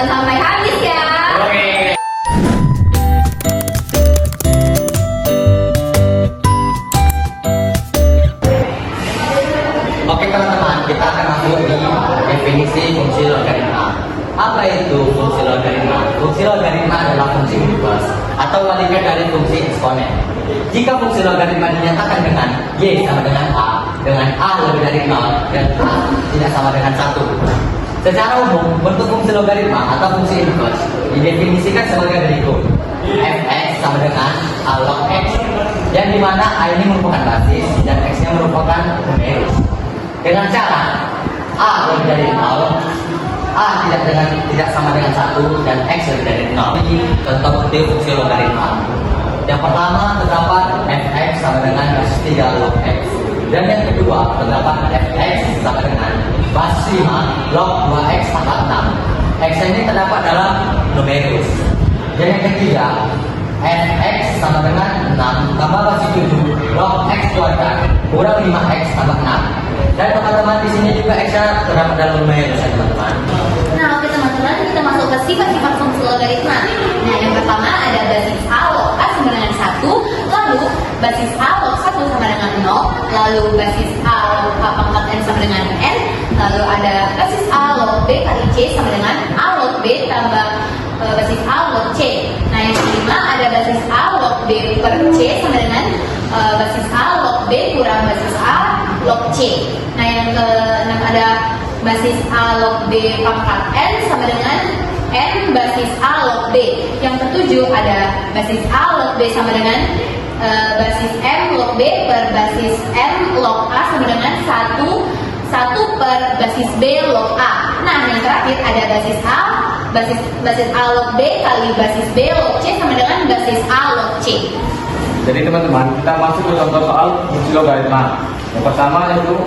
tonton sampai habis ya. Oke. Oke teman-teman, kita akan masuk di definisi fungsi logaritma. Apa itu fungsi logaritma? Fungsi logaritma adalah fungsi inverse atau walikan dari fungsi eksponen. Jika fungsi logaritma dinyatakan dengan y sama dengan a lebih dari 0 dan a tidak sama dengan 1. Secara umum, bentuk fungsi logaritma atau fungsi inverse didefinisikan sebagai berikut. Fx sama dengan a log x, yang dimana a ini merupakan basis dan x-nya merupakan numerus. Dengan cara a lebih dari 0, a tidak sama dengan 1 dan x lebih dari 0. Ini contoh bukti fungsi logaritma. Yang pertama terdapat fx sama dengan basis 3 log x, dan yang kedua terdapat fx sama dengan basis 5 log 2x tambah 6. X ini terdapat dalam numerus. Dan yang ketiga fx sama dengan 6 tambah basis 7 log x kuadrat kurang 5x tambah 6. Dan teman-teman di sini juga x-nya terdapat dalam numerus ya teman-teman. Nah, oke teman-teman, kita masuk ke sifat-sifat fungsi logaritma. Nah, yang pertama ada basis a log a sama dengan 1, lalu basis a log 1 sama dengan 0, lalu basis a log a pangkat n sama dengan n, lalu ada basis a log b kali c sama dengan a log b tambah basis a log c. Nah, yang kelima ada basis a log b per c sama dengan basis a log b kurang basis a log c. Nah, yang keenam ada basis a log b pangkat n sama dengan n basis a log b. Yang ketujuh ada basis a log b sama dengan basis m log b per basis m log a sama dengan 1 per basis b log a. Nah, yang terakhir ada basis a log b kali basis b log c sama dengan basis a log c. Jadi teman-teman, kita masuk ke contoh soal fungsi logaritma. Yang pertama yaitu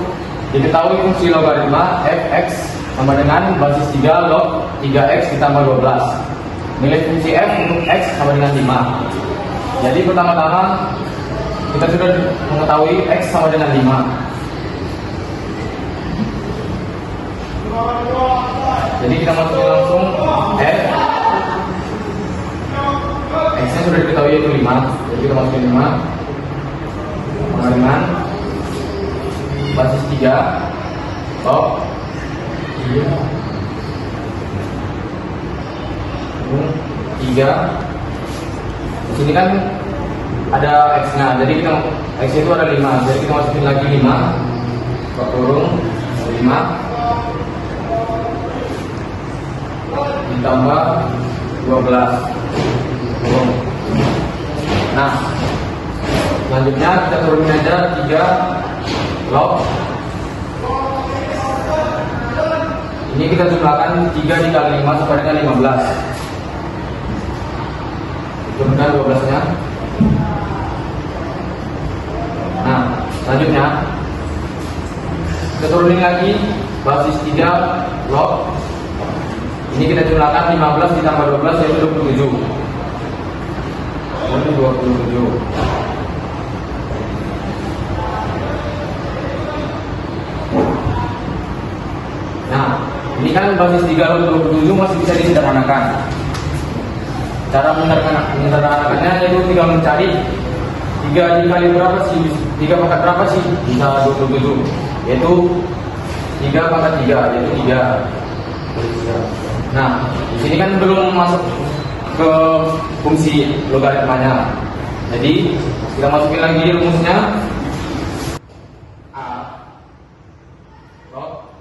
diketahui fungsi logaritma fx sama dengan basis 3 log 3x ditambah 12. Nilai fungsi f untuk x sama dengan 5. Jadi pertama-tama kita sudah mengetahui x sama dengan 5. Jadi kita masukin langsung f. X-nya sudah diketahui yaitu 5. Jadi kita masukin 5 sama dengan basis 3 log 3. Di sini kan ada x-nya, jadi kita x itu ada 5, jadi kita masukin lagi 5 kurung 5 ditambah 12 kurung. Nah, selanjutnya kita turunin aja 3 log. Ini kita jumlahkan 3 dikali 5 sama dengan 15. Turunkan 12 nya. Nah, selanjutnya kita turunin lagi basis 3 log. Ini kita jumlahkan 15 ditambah 12 yaitu 27. Ini 27. Nah, ini kan basis 3 log 27 masih bisa disederhanakan. Cara menyederhanakannya yaitu tinggal mencari 3 dikali berapa sih? 3 pangkat berapa sih? Bisa 27. Yaitu 3 pangkat 3 yaitu 3. Nah, di sini kan belum masuk ke fungsi logaritmanya. Jadi kita masukin lagi rumusnya. A log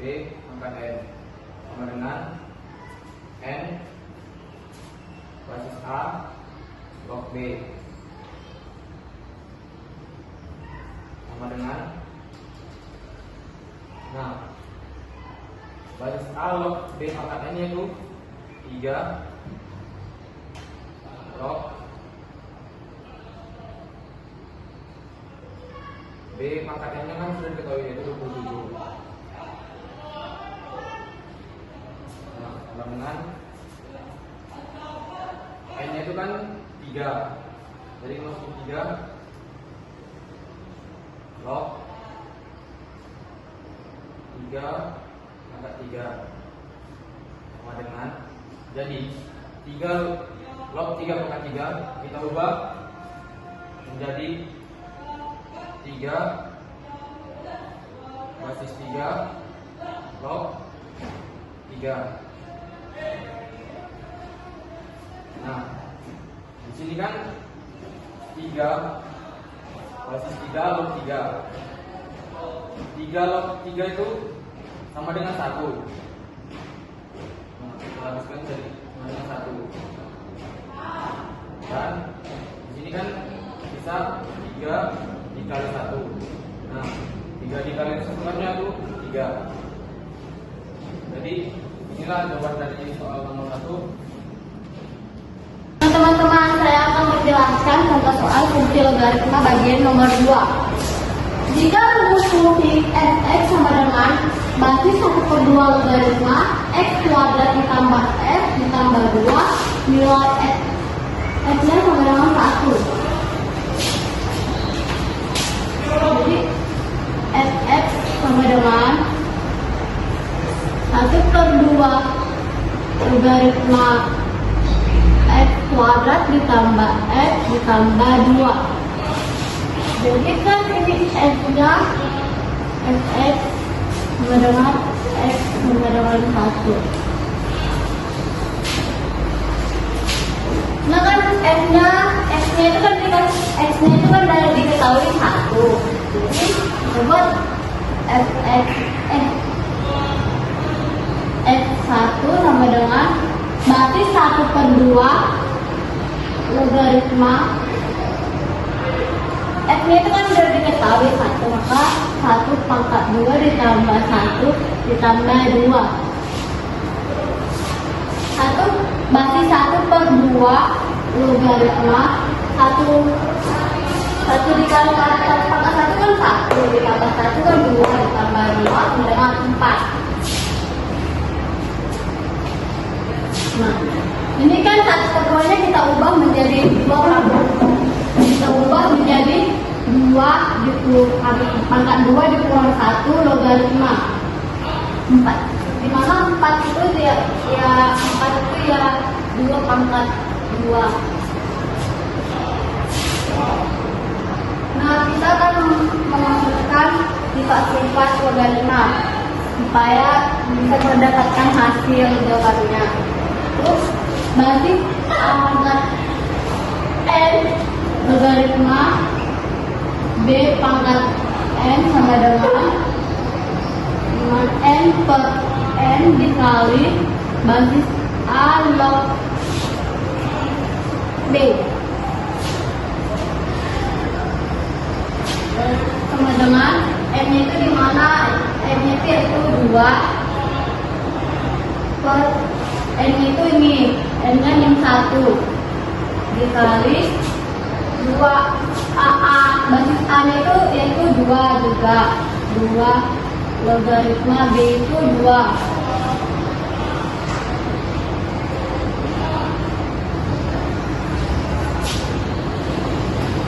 b pangkat n sama dengan n basis a log b sama dengan, nah, basis a log b pangkat n yaitu 3 log b pangkat n nya kan sudah diketahui yaitu 27. Nah, sama dengan n nya itu kan 3, jadi masukin 3 log 3 pangkat 3 sama dengan, jadi 3 log 3 pangkat 3 kita ubah menjadi 3 basis 3 log 3. Nah, di sini kan 3 basis 3 log 3. 3 log 3 itu sama dengan 1. Nah, kita habiskan jadi sama dengan 1. Dan di sini kan bisa 3 dikali 1. Nah, 3 dikali satuannya itu 3. Jadi inilah jawaban dari soal nomor 1. Teman-teman, saya akan menjelaskan contoh soal fungsi logaritma bagian nomor 2. Jika rumus fungsi fx sama dengan basis 1/2 logaritma x kuadrat ditambah f ditambah 2, nilai f-nya sama dengan 1. Jadi fx sama dengan 1/2 logaritma x kuadrat ditambah f ditambah 2. Jadi kan ini f-nya fx sama dengan x sama dengan 1. Nah kan f-nya itu kan dari diketahui 1. Jadi coba fx f1 sama dengan basis 1/2 logaritma f-nya itu kan sudah diketahui 1, maka 1 pangkat 2 ditambah 1 ditambah 2. 1 basis 1/2 logaritma 1 dikali 1 pangkat 1 kan 1 ditambah 1 kan 2 ditambah 2 dengan 4. Nah, ini kan 1/2-nya kita ubah menjadi 2. Kita ubah menjadi 2 pangkat 2 dikurang 1 logaritma 4. Dimana 4 itu ya 2 pangkat 2. Nah, kita akan memasukkan sifat-sifat logaritma supaya bisa mendapatkan hasil jawabannya. Terus basis pangkat n logaritma b pangkat n sama dengan n per n dikali basis a log b sama dengan n-nya itu dimana n-nya itu 2 per n itu ini n-nya yang 1 dikali 2 basis a-nya itu yaitu 2 juga 2 logaritma b itu 2.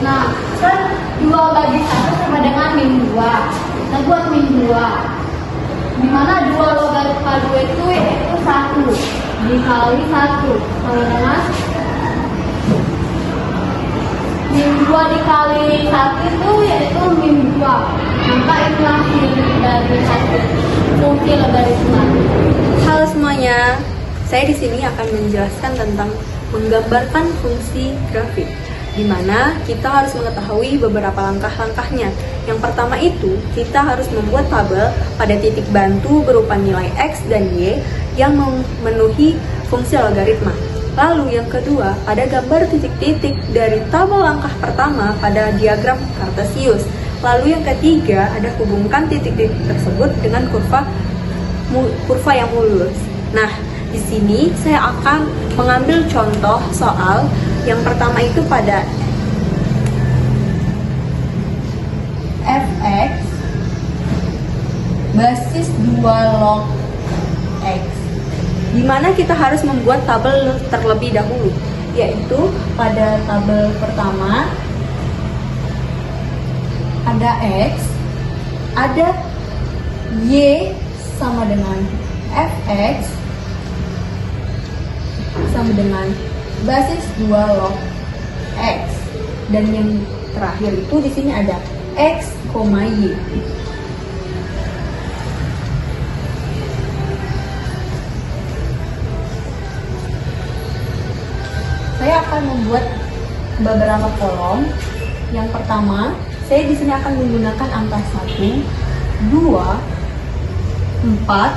Nah, kan 2 bagi 1 sama dengan min 2. Kita buat min 2. Dimana 2 logaritma 2 itu yaitu 1 dikali 1 sama dengan min 2 dikali 1 itu yaitu min 2. Maka itu hasil dari hasil fungsi logaritma. Halo semuanya, saya di sini akan menjelaskan tentang menggambarkan fungsi grafik, di mana kita harus mengetahui beberapa langkah-langkahnya. Yang pertama itu, kita harus membuat tabel pada titik bantu berupa nilai X dan Y yang memenuhi fungsi logaritma. Lalu yang kedua, ada gambar titik-titik dari tabel langkah pertama pada diagram Cartesius. Lalu yang ketiga, ada hubungkan titik-titik tersebut dengan kurva yang mulus. Nah, di sini saya akan mengambil contoh soal yang pertama itu pada fx basis 2 log x, di mana kita harus membuat tabel terlebih dahulu, yaitu pada tabel pertama ada x, ada y sama dengan fx sama dengan basis 2 log X. Dan yang terakhir itu di sini ada X, Y. Saya akan membuat beberapa kolom. Yang pertama, saya di sini akan menggunakan angka 1, 2, 4,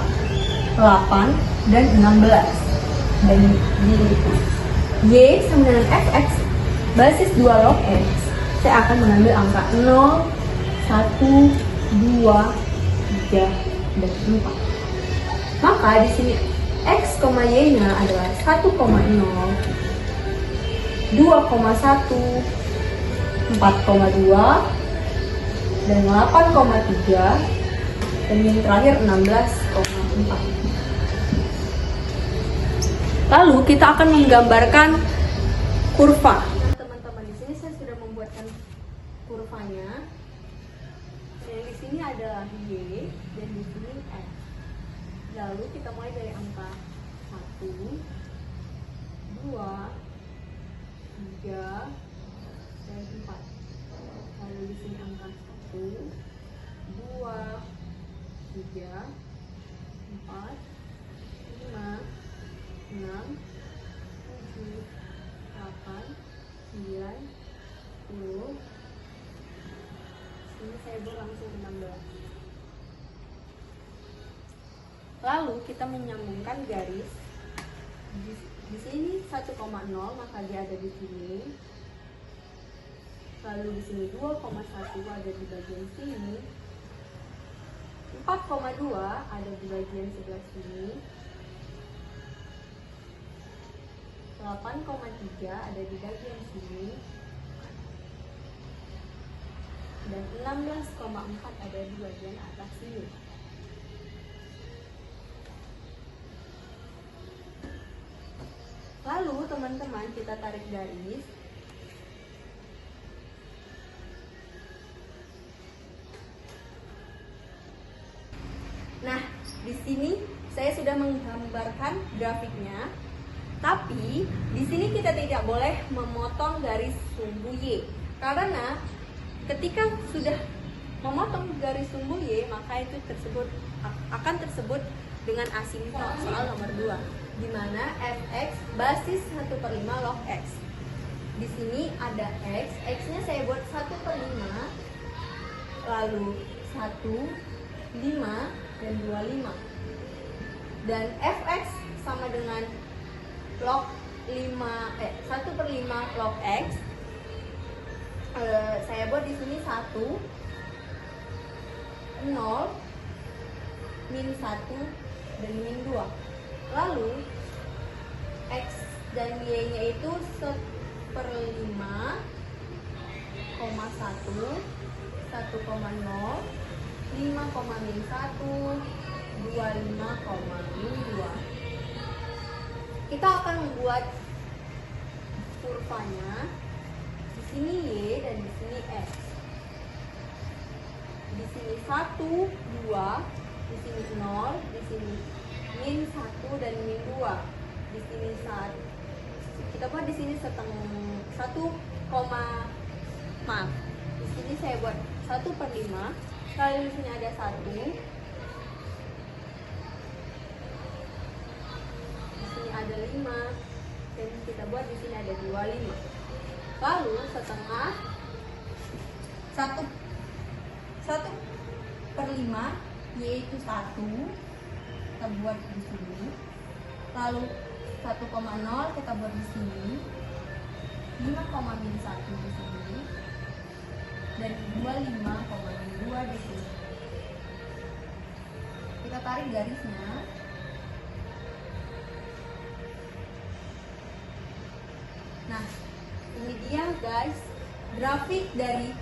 8, dan 16. Dan di Y sama dengan Fx basis 2 log X, saya akan mengambil angka 0, 1, 2, 3, dan 4. Maka di sini X, Y-nya adalah 1,0, 2,1, 4,2, dan 8,3, dan yang terakhir 16,4. Lalu kita akan menggambarkan kurva. Teman-teman, di sini saya sudah membuatkan kurvanya. Yang di sini adalah Y dan di sini X. Lalu kita mulai dari angka 1, 2, 3, dan 4. Lalu di sini angka 1, 2, 3, 4, 5, 6, 7, 8, 9, 10. Sini saya buat langsung 16. Lalu kita menyambungkan garis. Di sini 1,0, maka dia ada di sini. Lalu di sini 2,1 ada di bagian sini. 4,2 ada di bagian sebelah sini. 8,3 ada di bagian sini. Dan 16,4 ada di bagian atas sini. Lalu teman-teman, kita tarik garis. Nah, di sini saya sudah menggambarkan grafiknya. Tapi di sini kita tidak boleh memotong garis sumbu Y, karena ketika sudah memotong garis sumbu Y, maka itu akan tersebut dengan asimptot, soal nomor 2, di mana Fx basis 1/5 log X. Di sini ada X, X-nya saya buat 1/5, lalu 1, 5, dan 25. Dan Fx sama dengan log 1/5 log X. Saya buat di sini 1, 0, min 1, dan min 2. Lalu X dan Y-nya itu 1/5, 1, 1,0, 5,-1, 25,-2. Kita akan membuat kurvanya. Di sini Y dan di sini X. Di sini 1, 2, di sini 0, di sini min 1 dan min 2. Di sini kita buat di sini maaf. Di sini saya buat 1/5. Lalu di sini ada 1. Ada 5, dan kita buat di sini ada 25. Lalu setengah 1/5 yaitu 1 kita buat di sini. Lalu 1,0 kita buat di sini. 5,-1 di sini. Dan 25,-2 di sini. Kita tarik garisnya. Nah, ini dia guys, grafik dari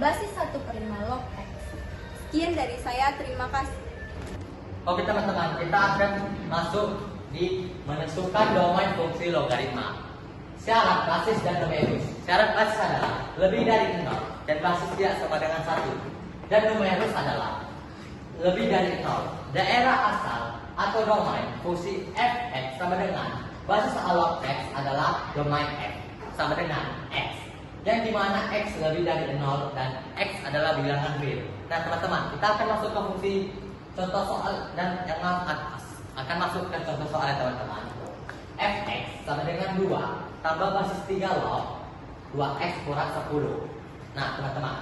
basis 1/5 log X. Sekian dari saya, terima kasih. Oke teman-teman, kita akan masuk di menentukan domain fungsi logaritma. Syarat basis dan numerus. Syarat basis adalah lebih dari 0 dan basis dia sama dengan 1. Dan numerus adalah lebih dari 0. Daerah asal atau domain fungsi Fx sama dengan basis awal X adalah domain F sama dengan X, yang dimana X lebih dari 0 dan X adalah bilangan real. Nah teman-teman, kita akan masuk ke fungsi contoh soal dan yang akan masuk ke contoh soal ya teman-teman. Fx sama dengan 2 tambah basis 3 log 2x kurang 10. Nah teman-teman,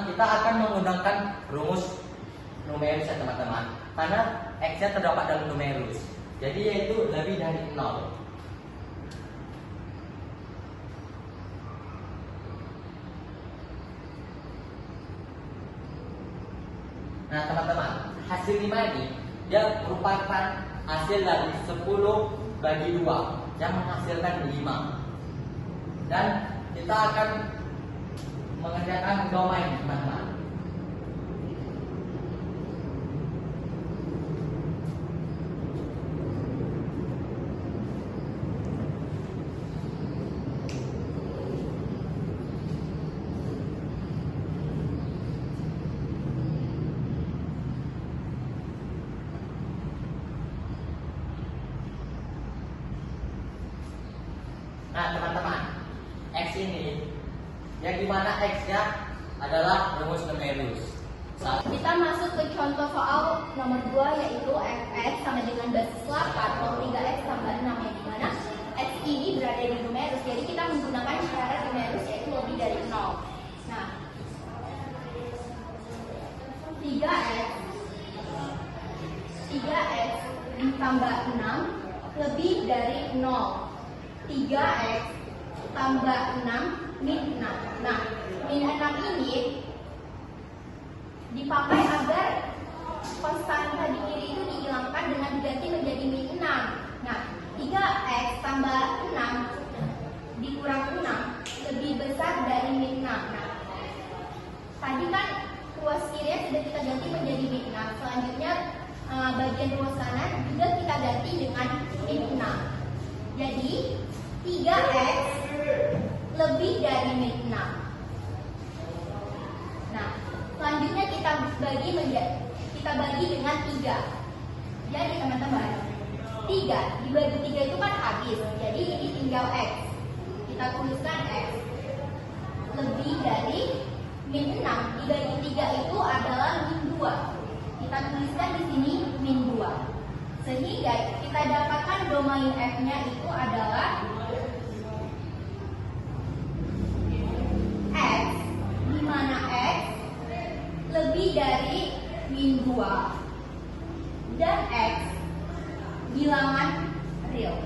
kita akan menggunakan rumus numerus ya teman-teman, karena x-nya terdapat dalam numerus, jadi yaitu lebih dari 0. Nah teman-teman, hasil 5 ini dia merupakan hasil dari 10 bagi 2 yang menghasilkan 5. Dan kita akan mengerjakan domain teman-teman. Nah teman-teman, X ini yang dimana X-nya adalah rumus numerus. Kita masuk ke contoh soal nomor 2, yaitu Fx sama dengan basis 8 log 3x tambah 6, yang dimana X ini berada di numerus, jadi kita menggunakan syarat numerus yaitu lebih dari 0. Nah 3x ditambah 6 lebih dari 0. 3x tambah 6 min 6. Nah, min 6 ini dipakai agar konstanta di kiri itu dihilangkan dengan diganti menjadi min 6. Nah, 3x tambah 6 dikurang 6 lebih besar dari min 6. Nah, tadi kan ruas kirinya sudah kita ganti menjadi min 6. Selanjutnya bagian ruas kanan juga kita ganti dengan min 6. Jadi 3x lebih dari min 6. Nah, selanjutnya kita bagi dengan 3. Jadi teman-teman, 3 dibagi 3 itu kan habis. Jadi ini tinggal x. Kita tuliskan x lebih dari min 6 dibagi 3 itu adalah min 2. Kita tuliskan di sini min 2. Sehingga kita dapatkan domain f-nya itu adalah x, di mana x lebih dari min 2 dan x bilangan real.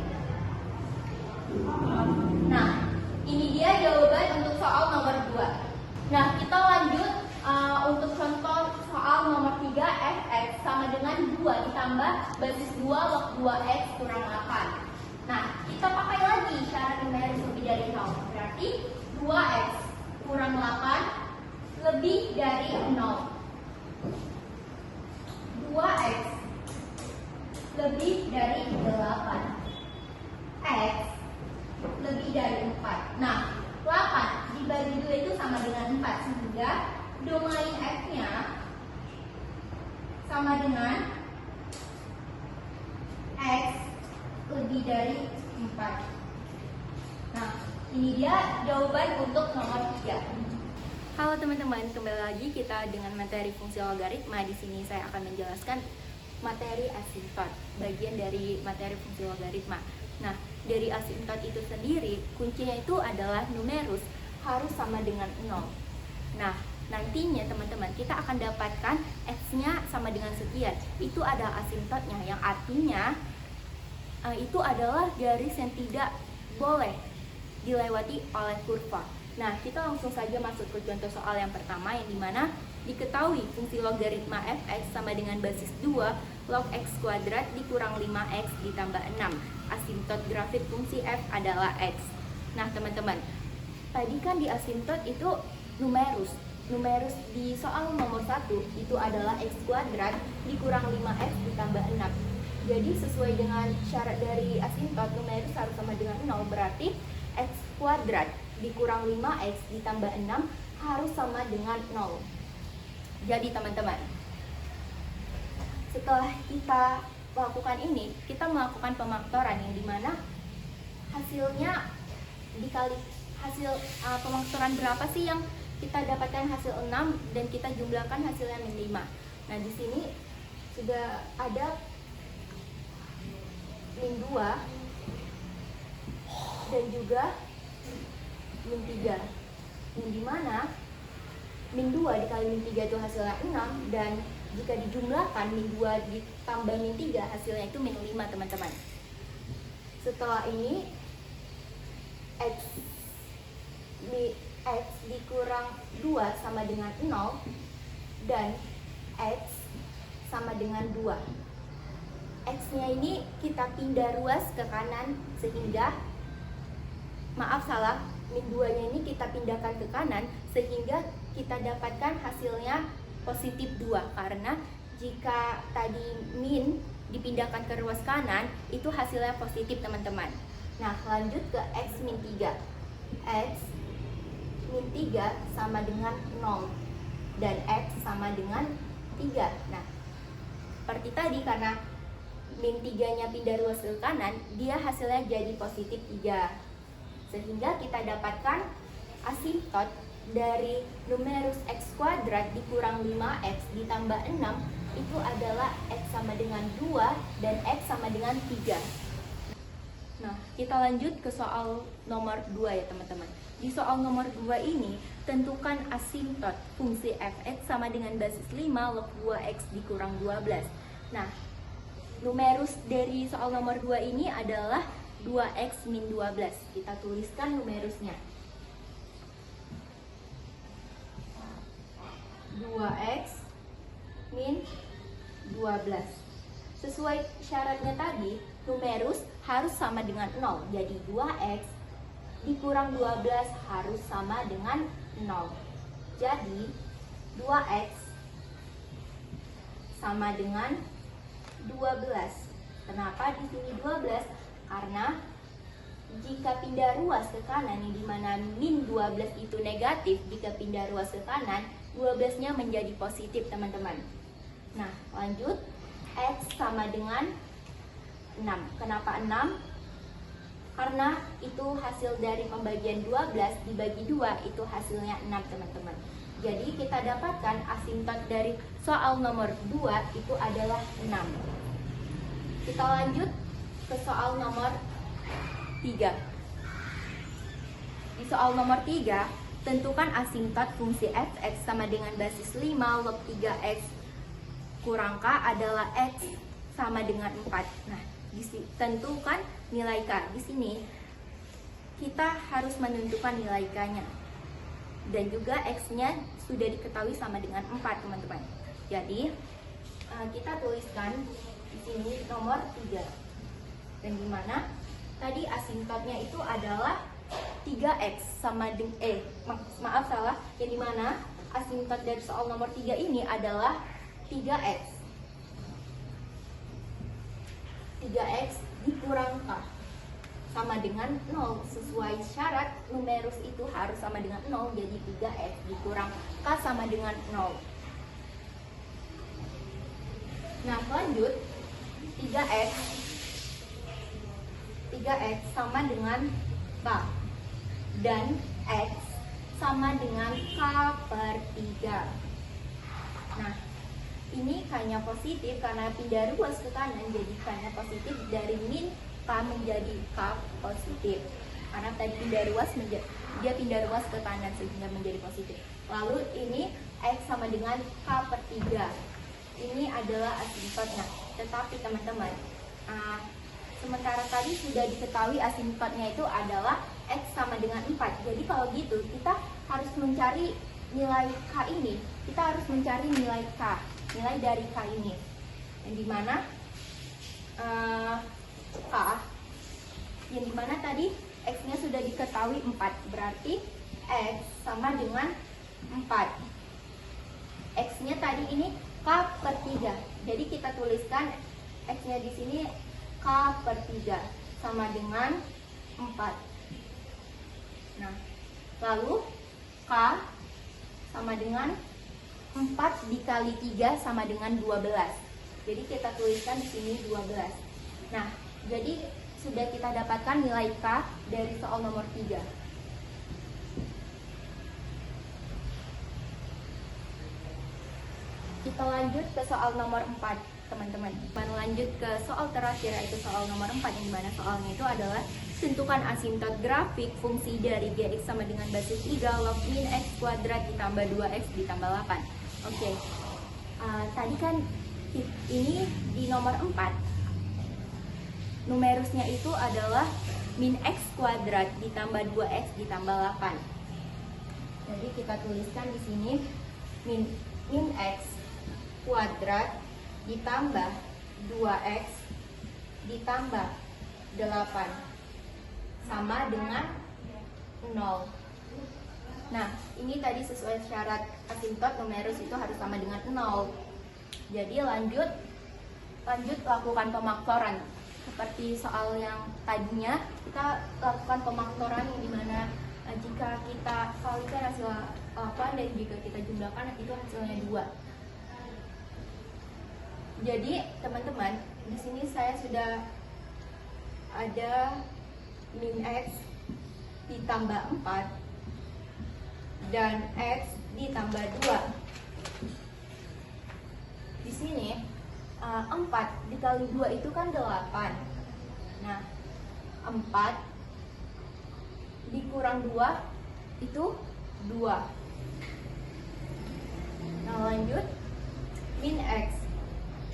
Nah, ini dia jawaban untuk soal nomor 2. Nah, kita lanjut untuk contoh soal nomor 3, fx sama dengan 2 ditambah basis 2 log 2x kurang 8. Nah, kita pakai lagi syarat numerus lebih dari 0. Berarti 2x kurang 8 lebih dari 0. 2x lebih dari 8. X lebih dari 4. Nah, 8 dibagi 2 itu sama dengan 4, sehingga domain f-nya sama dengan x lebih dari 4. Nah, ini dia jawaban untuk nomor 3. Halo teman-teman, kembali lagi kita dengan materi fungsi logaritma. Di sini saya akan menjelaskan materi asintot, bagian dari materi fungsi logaritma. Nah, dari asintot itu sendiri, kuncinya itu adalah numerus harus sama dengan 0. Nah, nantinya teman-teman kita akan dapatkan x-nya sama dengan sekian. Itu adalah asintotnya, yang artinya itu adalah garis yang tidak boleh dilewati oleh kurva. Nah, kita langsung saja masuk ke contoh soal yang pertama, yang dimana diketahui fungsi logaritma fx sama dengan basis 2 log x kuadrat dikurang 5x ditambah 6. Asintot grafik fungsi f adalah x. Nah teman-teman, tadi kan di asintot itu numerus di soal nomor 1 itu adalah x kuadrat dikurang 5x ditambah 6. Jadi sesuai dengan syarat dari asintot, numerus harus sama dengan 0, berarti x kuadrat dikurang 5x ditambah 6 harus sama dengan 0. Jadi teman-teman, setelah kita lakukan ini, kita melakukan pemaktoran yang dimana hasilnya dikali hasil pemaktoran berapa sih yang kita dapatkan hasil 6 dan kita jumlahkan hasilnya min 5. Nah, di sini sudah ada min 2 dan juga min 3. Yang dimana min 2 dikali min 3 itu hasilnya 6, dan jika dijumlahkan min 2 ditambah min 3 hasilnya itu min 5 teman-teman. Setelah ini X dikurang 2 sama dengan 0 dan X sama dengan 2. X-nya ini kita pindah ruas ke kanan sehingga, maaf salah, min 2-nya ini kita pindahkan ke kanan sehingga kita dapatkan hasilnya positif 2, karena jika tadi min dipindahkan ke ruas kanan itu hasilnya positif teman-teman. Nah, lanjut ke X min 3. X min 3 sama dengan 0 dan X sama dengan 3. Nah, seperti tadi, karena min 3-nya pindah ruas ke kanan, dia hasilnya jadi positif 3. Sehingga kita dapatkan asimtot dari numerus X kuadrat dikurang 5X ditambah 6 itu adalah X sama dengan 2 dan X sama dengan 3. Nah, kita lanjut ke soal nomor 2 ya teman-teman. Di soal nomor 2 ini, tentukan asimtot fungsi f(x) sama dengan basis 5 log 2x dikurang 12. Nah, numerus dari soal nomor 2 ini adalah 2x min 12. Kita tuliskan numerusnya. 2x min 12. Sesuai syaratnya tadi, numerus harus sama dengan 0. Jadi 2x dikurang 12 harus sama dengan 0. Jadi 2x sama dengan 12. Kenapa di sini 12? Karena jika pindah ruas ke kanan, yang dimana min 12 itu negatif, jika pindah ruas ke kanan, 12-nya menjadi positif teman-teman. Nah, lanjut. X sama dengan 6. Kenapa 6? Karena itu hasil dari pembagian 12 dibagi 2, itu hasilnya 6 teman-teman. Jadi kita dapatkan asimtot dari soal nomor 2 itu adalah 6. Kita lanjut ke soal nomor 3. Di soal nomor 3, tentukan asimtot fungsi f(x) sama dengan basis 5 log 3x kurang K adalah X sama dengan 4. Nah, tentukan nilai K. Di sini kita harus menentukan nilai K-nya. Dan juga X-nya sudah diketahui sama dengan 4, teman-teman. Jadi, kita tuliskan di sini nomor 3. Dan dimana tadi asimtotnya itu adalah 3X sama dengan maaf salah, yang dimana asimtot dari soal nomor 3 ini adalah 3x. 3x dikurang K sama dengan 0. Sesuai syarat, numerus itu harus sama dengan 0. Jadi 3x dikurang K sama dengan 0. Nah, lanjut. 3x sama dengan K dan x sama dengan K per 3. Nah, ini K-nya positif karena pindah ruas ke kanan, jadi K-nya positif, dari min K menjadi K positif. Karena tadi pindah ruas, dia pindah ruas ke kanan sehingga menjadi positif. Lalu ini X sama dengan K per 3. Ini adalah asimtotnya. Tetapi teman-teman, sementara tadi sudah diketahui asimtotnya itu adalah X sama dengan 4. Jadi kalau gitu kita harus mencari nilai K ini. Kita harus mencari nilai K. Nilai dari K ini, yang dimana K, yang dimana tadi X-nya sudah diketahui 4, berarti X sama dengan 4. X-nya tadi ini K per 3, jadi kita tuliskan X-nya di sini K per 3 sama dengan 4. Nah, lalu K sama dengan K 4 dikali 3 sama dengan 12. Jadi kita tuliskan di sini 12. Nah, jadi sudah kita dapatkan nilai K dari soal nomor 3. Kita lanjut ke soal nomor 4, teman-teman. Lanjut ke soal terakhir, yaitu soal nomor 4, yang dimana soalnya itu adalah tentukan asintot grafik fungsi dari Gx sama dengan basis 3 log min X kuadrat ditambah 2X ditambah 8. Oke, tadi kan ini di nomor 4, numerusnya itu adalah min X kuadrat ditambah 2X ditambah 8. Jadi kita tuliskan di sini min X kuadrat ditambah 2X ditambah 8 sama dengan 0. Nah, ini tadi sesuai syarat asintot numerus itu harus sama dengan 0. Jadi lanjut lakukan pemaktoran. Seperti soal yang tadinya, kita lakukan pemaktoran yang dimana jika kita kalikan hasil 8 dan jika kita jumlahkan itu hasilnya 2. Jadi teman-teman, di sini saya sudah ada min X ditambah 4 dan X ditambah 2. Di sini 4 dikali 2 itu kan 8. Nah, 4 dikurang 2 itu 2. Nah, lanjut, min X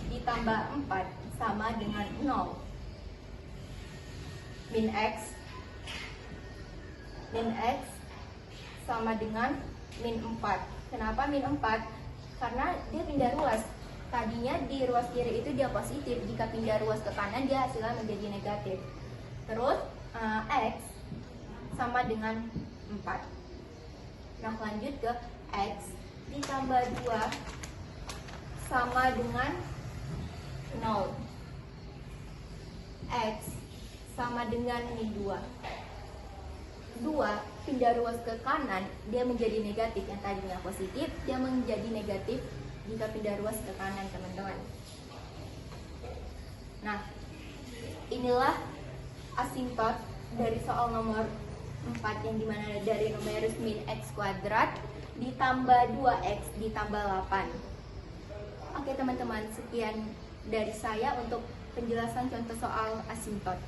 ditambah 4 sama dengan 0. Min X sama dengan min 4. Kenapa min 4? Karena dia pindah ruas. Tadinya di ruas kiri itu dia positif, jika pindah ruas ke kanan dia hasilnya menjadi negatif. Terus X sama dengan 4. Nah, lanjut ke X ditambah 2 sama dengan 0. X sama dengan min 2. 2 pindah ruas ke kanan, dia menjadi negatif. Yang tadinya positif, dia menjadi negatif jika pindah ruas ke kanan, teman-teman. Nah, inilah asintot dari soal nomor 4, yang dimana dari numerus min X kuadrat ditambah 2X ditambah 8. Oke teman-teman, sekian dari saya untuk penjelasan contoh soal asintot.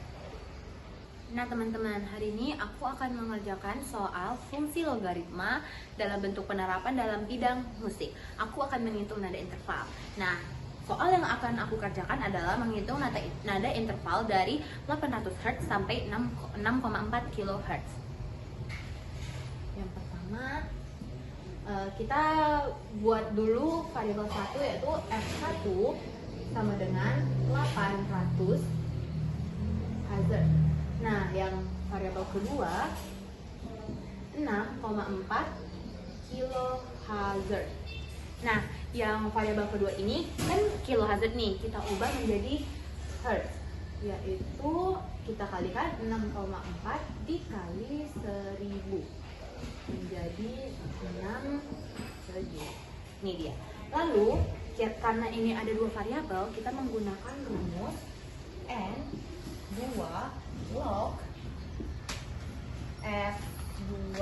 Nah teman-teman, hari ini aku akan mengerjakan soal fungsi logaritma dalam bentuk penerapan dalam bidang musik. Aku akan menghitung nada interval. Nah, soal yang akan aku kerjakan adalah menghitung nada interval dari 800 Hz sampai 6,4 kHz. Yang pertama, kita buat dulu variabel 1, yaitu F1 sama dengan 800 Hz. Nah, yang variabel kedua 6,4 kHz. Nah, yang variabel kedua ini kan kHz nih, kita ubah menjadi Hz, yaitu kita kalikan 6,4 dikali 1000 menjadi 6 ini dia. Lalu karena ini ada dua variabel, kita menggunakan rumus N2 log F2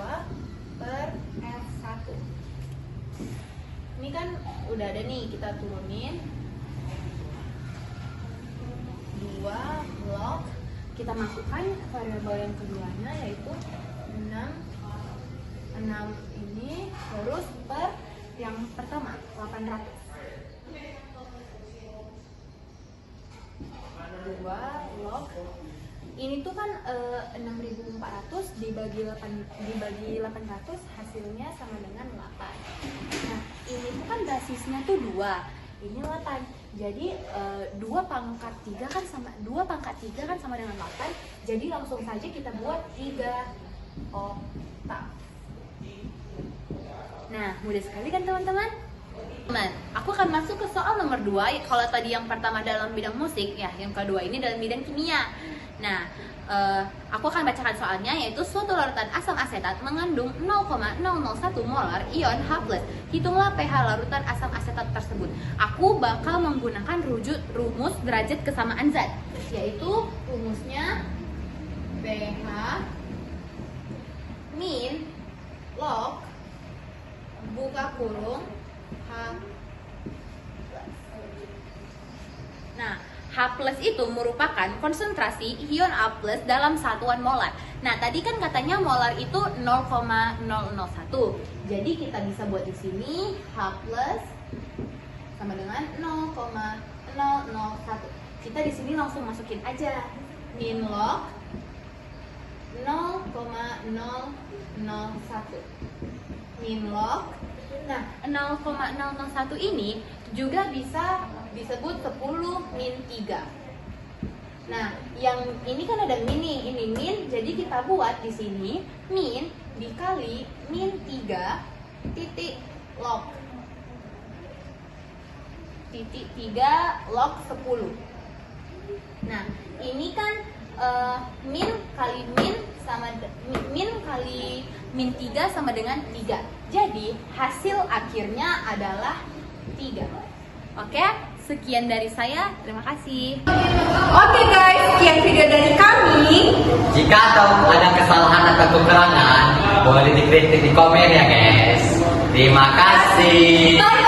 per F1. Ini kan udah ada nih, kita turunin 2 log, kita masukkan variabel yang keduanya yaitu 6 ini, terus per yang pertama 800. 2 log ini tuh kan 6400 dibagi 800 hasilnya sama dengan 8. Nah, ini tuh kan basisnya tuh 2. Ini 8. Jadi 2 pangkat 3 kan sama dengan 8. Jadi langsung saja kita buat 3 oktav. Nah, mudah sekali kan teman-teman? Teman, aku akan masuk ke soal nomor 2. Kalau tadi yang pertama dalam bidang musik, ya yang kedua ini dalam bidang kimia. Nah, aku akan bacakan soalnya, yaitu suatu larutan asam asetat mengandung 0,001 molar ion H+. Hitunglah pH larutan asam asetat tersebut. Aku bakal menggunakan rumus derajat kesamaan zat, yaitu rumusnya pH min log buka kurung H+. Nah, H+ itu merupakan konsentrasi ion A+ dalam satuan molar. Nah, tadi kan katanya molar itu 0,001. Jadi kita bisa buat di sini H+ sama dengan 0,001. Kita di sini langsung masukin aja min log 0,001. Min log. Nah, 0,001 ini juga bisa disebut 10 min 3. Nah, yang ini kan ada min nih, ini min, jadi kita buat di sini min dikali min 3 titik log. Titik 3 log 10. Nah, ini kan min kali min sama min kali min 3 sama dengan 3. Jadi hasil akhirnya adalah 3. Oke, sekian dari saya. Terima kasih. Oke guys, sekian video dari kami. Jika ada kesalahan atau kekurangan, boleh dikritik di komen ya guys. Terima kasih. Bye.